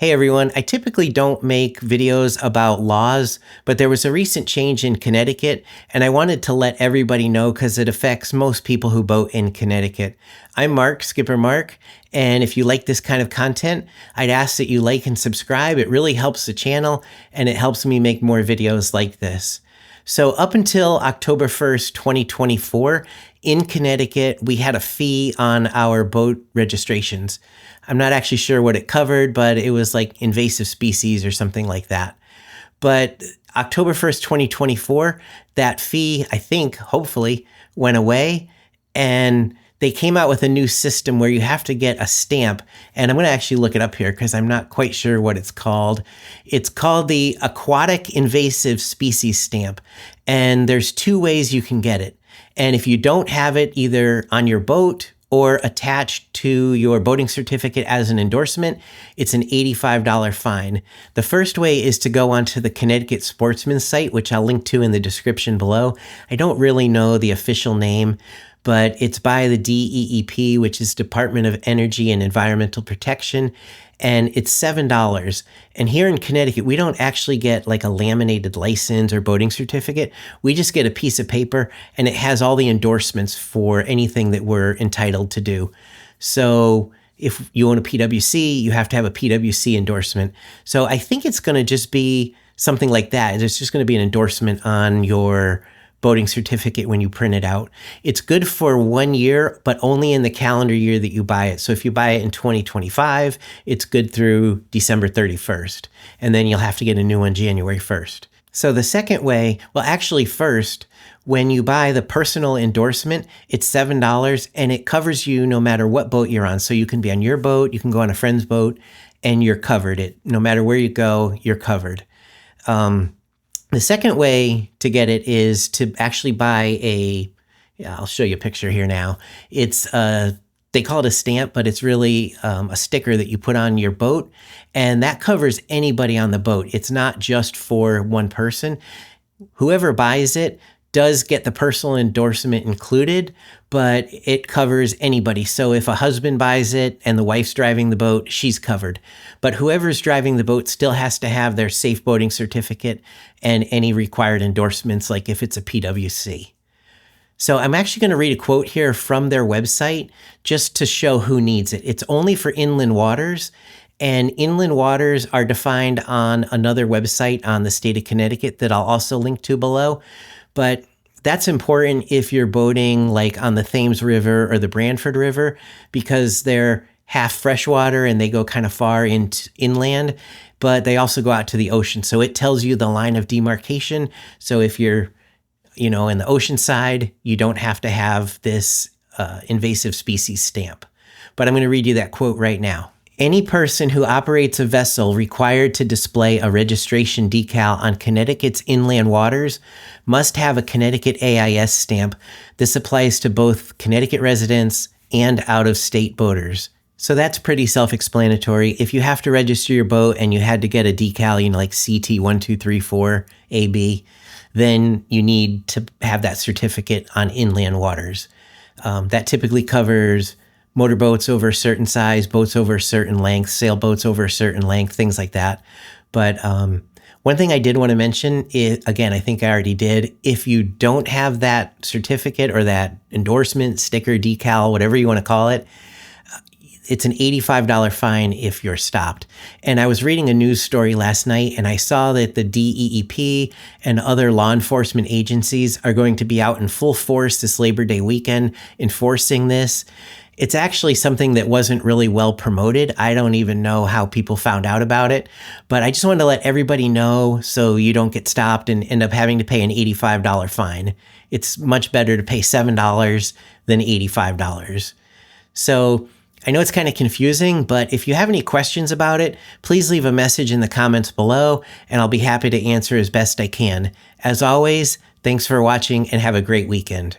Hey everyone, I typically don't make videos about laws, but there was a recent change in Connecticut, and I wanted to let everybody know because it affects most people who vote in Connecticut. I'm Mark, Skipper Mark, and if you like this kind of content, I'd ask that you like and subscribe. It really helps the channel, and it helps me make more videos like this. So up until October 1st, 2024, in Connecticut, we had a fee on our boat registrations. I'm not actually sure what it covered, but it was like invasive species or something like that. But October 1st, 2024, that fee, I think, hopefully, went away. And they came out with a new system where you have to get a stamp. And I'm going to actually look it up here because I'm not quite sure what it's called. It's called the Aquatic Invasive Species Stamp. And there's two ways you can get it. And if you don't have it either on your boat or attached to your boating certificate as an endorsement, it's an $85 fine. The first way is to go onto the Connecticut Sportsman site, which I'll link to in the description below. I don't really know the official name, but it's by the DEEP, which is Department of Energy and Environmental Protection, and it's $7. And here in Connecticut, we don't actually get like a laminated license or boating certificate. We just get a piece of paper, and it has all the endorsements for anything that we're entitled to do. So if you own a PWC, you have to have a PWC endorsement. So I think it's going to just be something like that. It's just going to be an endorsement on your boating certificate when you print it out. It's good for 1 year, but only in the calendar year that you buy it. So if you buy it in 2025, it's good through December 31st. And then you'll have to get a new one January 1st. So the second way, well, actually first, when you buy the personal endorsement, it's $7 and it covers you no matter what boat you're on. So you can be on your boat, you can go on a friend's boat, and you're covered. No matter where you go, you're covered. The second way to get it is to actually buy I'll show you a picture here now. It's they call it a stamp, but it's really a sticker that you put on your boat, and that covers anybody on the boat. It's not just for one person. Whoever buys it does get the personal endorsement included, but it covers anybody. So if a husband buys it and the wife's driving the boat, she's covered. But whoever's driving the boat still has to have their safe boating certificate and any required endorsements, like if it's a PWC. So I'm actually going to read a quote here from their website just to show who needs it. It's only for inland waters, and inland waters are defined on another website on the state of Connecticut that I'll also link to below. But that's important if you're boating like on the Thames River or the Branford River, because they're half freshwater and they go kind of far inland, but they also go out to the ocean. So it tells you the line of demarcation. So if you're, in the ocean side, you don't have to have this invasive species stamp. But I'm going to read you that quote right now. Any person who operates a vessel required to display a registration decal on Connecticut's inland waters must have a Connecticut AIS stamp. This applies to both Connecticut residents and out-of-state boaters. So that's pretty self-explanatory. If you have to register your boat and you had to get a decal, like CT1234AB, then you need to have that certificate on inland waters. That typically covers motorboats over a certain size, boats over a certain length, sailboats over a certain length, things like that. But one thing I did want to mention is, again, I think I already did, if you don't have that certificate or that endorsement, sticker, decal, whatever you want to call it, it's an $85 fine if you're stopped. And I was reading a news story last night, and I saw that the DEEP and other law enforcement agencies are going to be out in full force this Labor Day weekend enforcing this. It's actually something that wasn't really well promoted. I don't even know how people found out about it, but I just wanted to let everybody know so you don't get stopped and end up having to pay an $85 fine. It's much better to pay $7 than $85. So I know it's kind of confusing, but if you have any questions about it, please leave a message in the comments below, and I'll be happy to answer as best I can. As always, thanks for watching and have a great weekend.